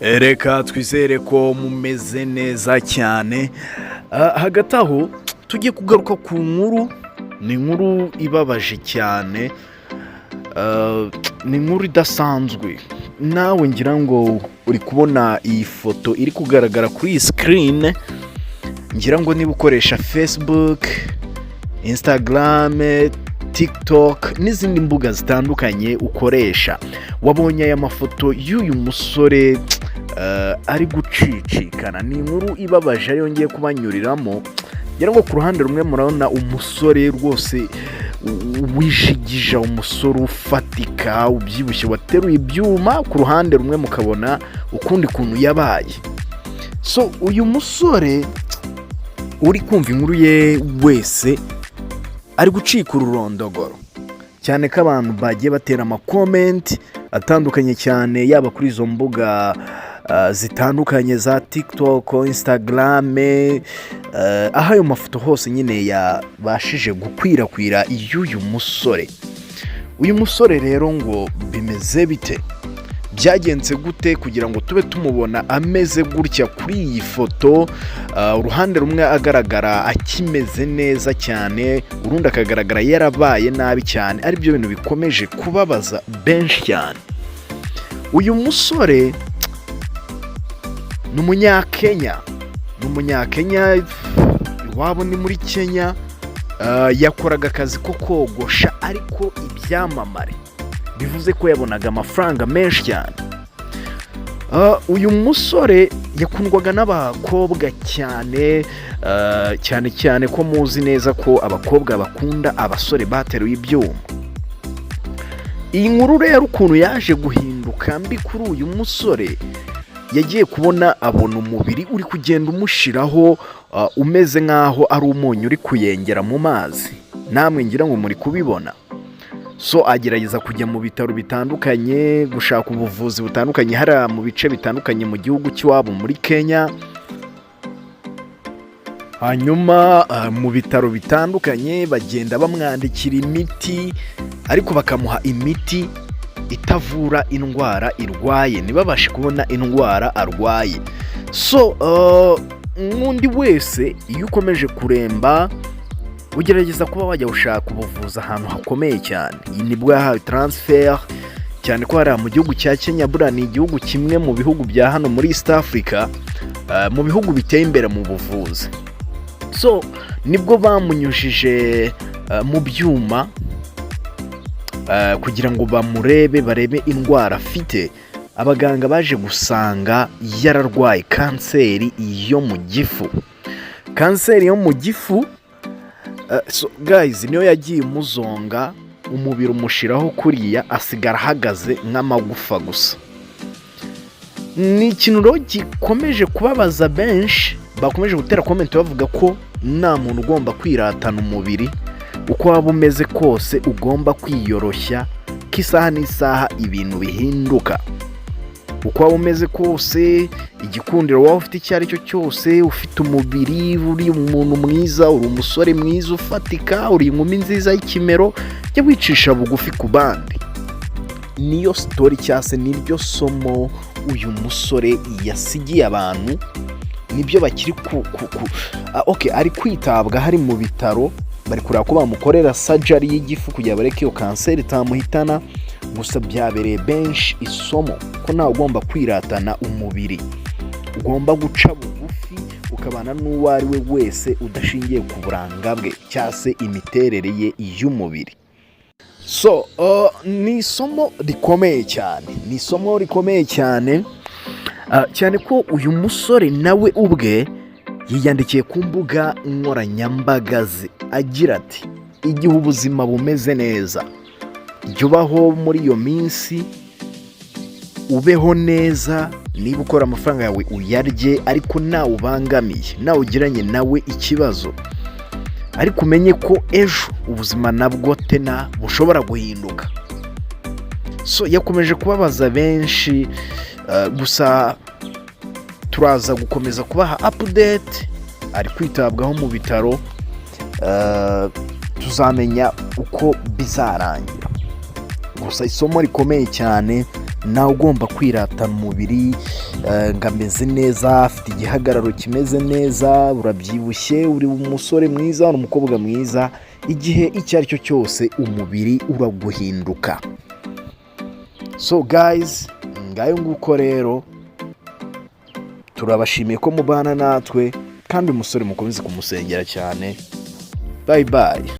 Reka twizere ko mumeze neza cyane. Hagati aho tujye kugaruka ku nkuru. Ni inkuru ibabaje cyane. Ni inkuru idasanzwe. Nawe ngira ngo uri kubona iyi foto iri kugaragara kuri iyi sikirini. Ngira ngo niba ukoresha Facebook, Instagram, TikTok n'izindi mbuga zitandukanye ukoresha, wabonye aya mafoto y'uyu musore ari gucicikana. Ni inkuru ibabaje yongeye kubanyuriramo. Ngira ngo ku ruhande rumwe murabona umusore rwose wijigija, umusore ufatika ubyibushye wateruye ibyuma, ku ruhande rumwe mukabona ukundi kuntu yabaye. So uyu musore uri kumva inkuru ye wese ari gucika ururondogoro, cyane ko abantu bagiye batera amakomenti atandukanye cyane, yaba kuri izo mbuga zitandukanye za TikTok, Instagram, aho ayo mafoto hose nyine yabashije gukwirakwira y'uyu musore. Uyu musore rero ngo bimeze bite, byagenze gute kugira ngo tube tumubona ameze gutya kuri iyi foto, uruhande rumwe agaragara akimeze neza cyane, urundi akagaragara yarabaye nabi cyane. Ari byo bintu bikomeje kubabaza benshi cyane. Uyu musore ni umunyakenya, iwabo ni muri Kenya. Yakoraga akazi ko kogosha, ariko ibyamamare bivuze ko yabonaga amafaranga menshi cyane. Uyu musore yakundwaga n'abakobwa cyane, cyane ko muzi neza ko abakobwa bakunda abasore bateruye ibyuma. Iyi nkuru rero ukuntu yaje guhinduka mbi kuri uyu musore, yagiye kubona abona umubiri uri kugenda umushiraho, umeze nk'aho ari umunyu uri kuyengera mu mazi. Namwe ngira ngo muri kubibona. So agerageza kujya mu bitaro bitandukanye gushaka ubuvuzi butandukanye hariya mu bice bitandukanye mu gihugu cy'iwabo muri Kenya. Hanyuma mu bitaro bitandukanye bagenda bamwandikira imiti, ariko bakamuha imiti itavura indwara irwaye, ntibabashe kubona indwara arwaye. So n'undi wese iyo ukomeje kuremba ugerageza kuba wajya gushaka ubuvuzi ahantu hakomeye cyane. Iyi nibwo yahawe transfer, cyane ko hariya mu gihugu cya Kenya, buriya ni igihugu kimwe mu bihugu bya hano muri East Africa, mu bihugu biteye imbere mu buvuzi. So nibwo bamunyujije mu byuma kugira ngo barebe indwara afite. Abaganga baje gusanga yararwaye kanseri yo mu gifu. Kanseri yo mu gifu, so guys, niyo yagiye umuzonga, umubiri umushiraho kuriya, asigara ahagaze nk'amagufa gusa. Ni ikintu rero gikomeje kubabaza benshi, bakomeje gutera komenti bavuga ko nta muntu ugomba kwiratana umubiri uko waba umeze kose, ugomba kwiyoroshya, ko isaha n'isaha ibintu bihinduka. Uko waba umeze kose, igikundiro waba ufite icyo ari cyo cyose, ufite umubiri, uri umuntu mwiza, uri umusore mwiza ufatika, uri inkumi nziza y'ikimero, jya wicisha bugufi ku bandi. Niyo story cyangwa se niryo somo uyu musore yasigiye abantu. Nibyo bakiri ari kwitabwa, hari mu bitaro, bari kureba ko bamukorera surgery y'igifu kugira bareke iyo kanseri itamuhitana. Gusa byabereye benshi isomo ko nawe ugomba kwiratana umubiri, ugomba guca bugufi ukabana n'uwo ari we wese udashingiye ku buranga bwe cyangwa se imiterere ye y'umubiri. So ni isomo rikomeye cyane, cyane ko uyu musore nawe ubwe yiyandikiye ku mbuga nkoranyambaga ze agira ati, igihe ubuzima bumeze neza, jya ubaho muri iyo minsi, ubeho neza. Niba ukora amafaranga yawe uyarye, ariko nawe ubangamiye, nawe ugiranye nawe ikibazo, ariko umenye ko ejo ubuzima nabwo tena bushobora guhinduka. So yakomeje kubabaza benshi, gusa turaza gukomeza kubaha update. Ari kwitabwaho mu bitaro, tuzamenya uko bizarangira. Gusa isomo rikomeye cyane nawe ugomba kwiratana umubiri ngo ameze neza, afite igihagararo kimeze neza, urabyibushye, uri umusore mwiza, uri umukobwa mwiza, igihe icyo ari cyo cyose umubiri uraguhinduka. So guys, ngayo nguko rero, turabashimiye ko mubana natwe kandi umusore mukomeze kumusengera cyane. Bye bye.